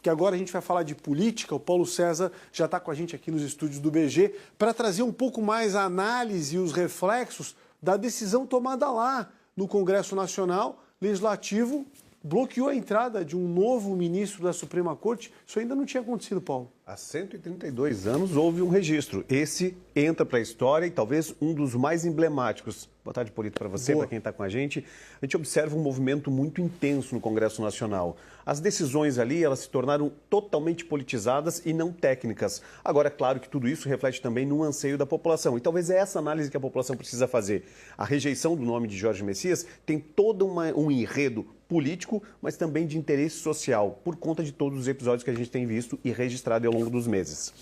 que agora a gente vai falar de política. O Paulo César já está com a gente aqui nos estúdios do BG para trazer um pouco mais a análise e os reflexos da decisão tomada lá no Congresso Nacional. Legislativo bloqueou a entrada de um novo ministro da Suprema Corte. Isso ainda não tinha acontecido, Paulo. Há 132 anos houve um registro. Esse entra para a história e talvez um dos mais emblemáticos. Boa tarde, Polito, para você, para quem está com a gente. A gente observa um movimento muito intenso no Congresso Nacional. As decisões ali, elas se tornaram totalmente politizadas e não técnicas. Agora, é claro que tudo isso reflete também no anseio da população. E talvez é essa análise que a população precisa fazer. A rejeição do nome de Jorge Messias tem todo um enredo político, mas também de interesse social, por conta de todos os episódios que a gente tem visto e registrado ao longo dos meses.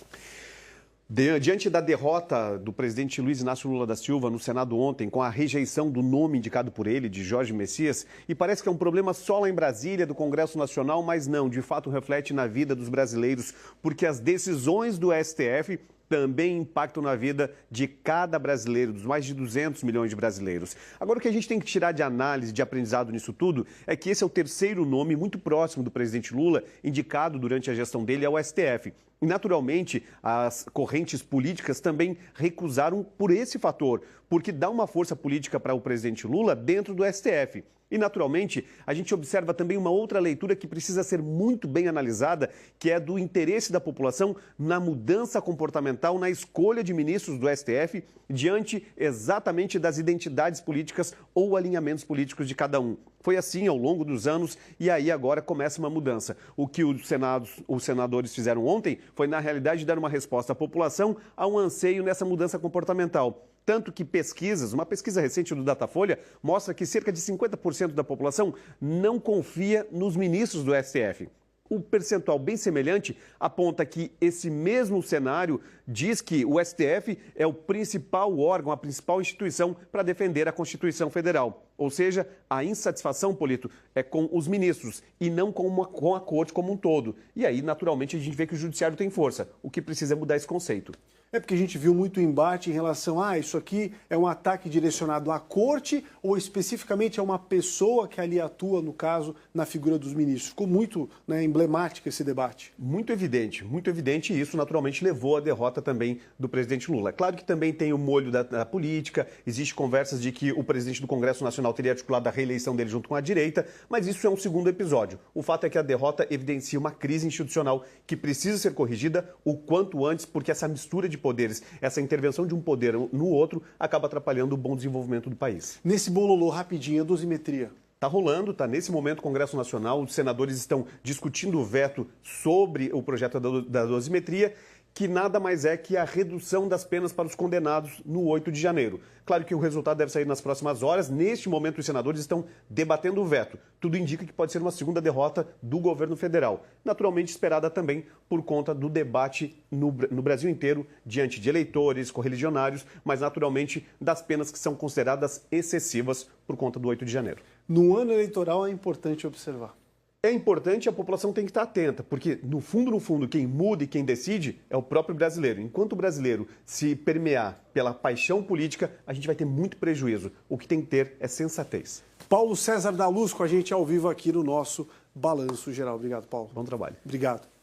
Diante da derrota do presidente Luiz Inácio Lula da Silva no Senado ontem, com a rejeição do nome indicado por ele, de Jorge Messias, e parece que é um problema só lá em Brasília, do Congresso Nacional, mas não, de fato reflete na vida dos brasileiros, porque as decisões do STF também impactam na vida de cada brasileiro, dos mais de 200 milhões de brasileiros. Agora, o que a gente tem que tirar de análise, de aprendizado nisso tudo, é que esse é o terceiro nome muito próximo do presidente Lula, indicado durante a gestão dele ao STF. E, naturalmente, as correntes políticas também recusaram por esse fator, porque dá uma força política para o presidente Lula dentro do STF. E, naturalmente, a gente observa também uma outra leitura que precisa ser muito bem analisada, que é do interesse da população na mudança comportamental, na escolha de ministros do STF, diante exatamente das identidades políticas ou alinhamentos políticos de cada um. Foi assim ao longo dos anos e aí agora começa uma mudança. O que os senadores fizeram ontem foi, na realidade, dar uma resposta à população a um anseio nessa mudança comportamental. Tanto que uma pesquisa recente do Datafolha, mostra que cerca de 50% da população não confia nos ministros do STF. Um percentual bem semelhante aponta que esse mesmo cenário diz que o STF é o principal órgão, a principal instituição para defender a Constituição Federal. Ou seja, a insatisfação, Polito, é com os ministros e não com a Corte como um todo. E aí, naturalmente, a gente vê que o Judiciário tem força. O que precisa é mudar esse conceito. É porque a gente viu muito embate em relação a isso aqui é um ataque direcionado à corte ou especificamente a uma pessoa que ali atua, no caso, na figura dos ministros. Ficou muito emblemático esse debate. Muito evidente e isso naturalmente levou à derrota também do presidente Lula. Claro que também tem o molho da política, existe conversas de que o presidente do Congresso Nacional teria articulado a reeleição dele junto com a direita, mas isso é um segundo episódio. O fato é que a derrota evidencia uma crise institucional que precisa ser corrigida o quanto antes, porque essa mistura de poderes, essa intervenção de um poder no outro, acaba atrapalhando o bom desenvolvimento do país. Nesse bololô, rapidinho, a dosimetria. Está rolando, está nesse momento o Congresso Nacional, os senadores estão discutindo o veto sobre o projeto da dosimetria, que nada mais é que a redução das penas para os condenados no 8 de janeiro. Claro que o resultado deve sair nas próximas horas. Neste momento, os senadores estão debatendo o veto. Tudo indica que pode ser uma segunda derrota do governo federal. Naturalmente esperada também por conta do debate no Brasil inteiro, diante de eleitores, correligionários, mas naturalmente das penas que são consideradas excessivas por conta do 8 de janeiro. No ano eleitoral é importante observar. É importante, a população tem que estar atenta, porque no fundo, quem muda e quem decide é o próprio brasileiro. Enquanto o brasileiro se permear pela paixão política, a gente vai ter muito prejuízo. O que tem que ter é sensatez. Paulo César da Luz com a gente ao vivo aqui no nosso Balanço Geral. Obrigado, Paulo. Bom trabalho. Obrigado.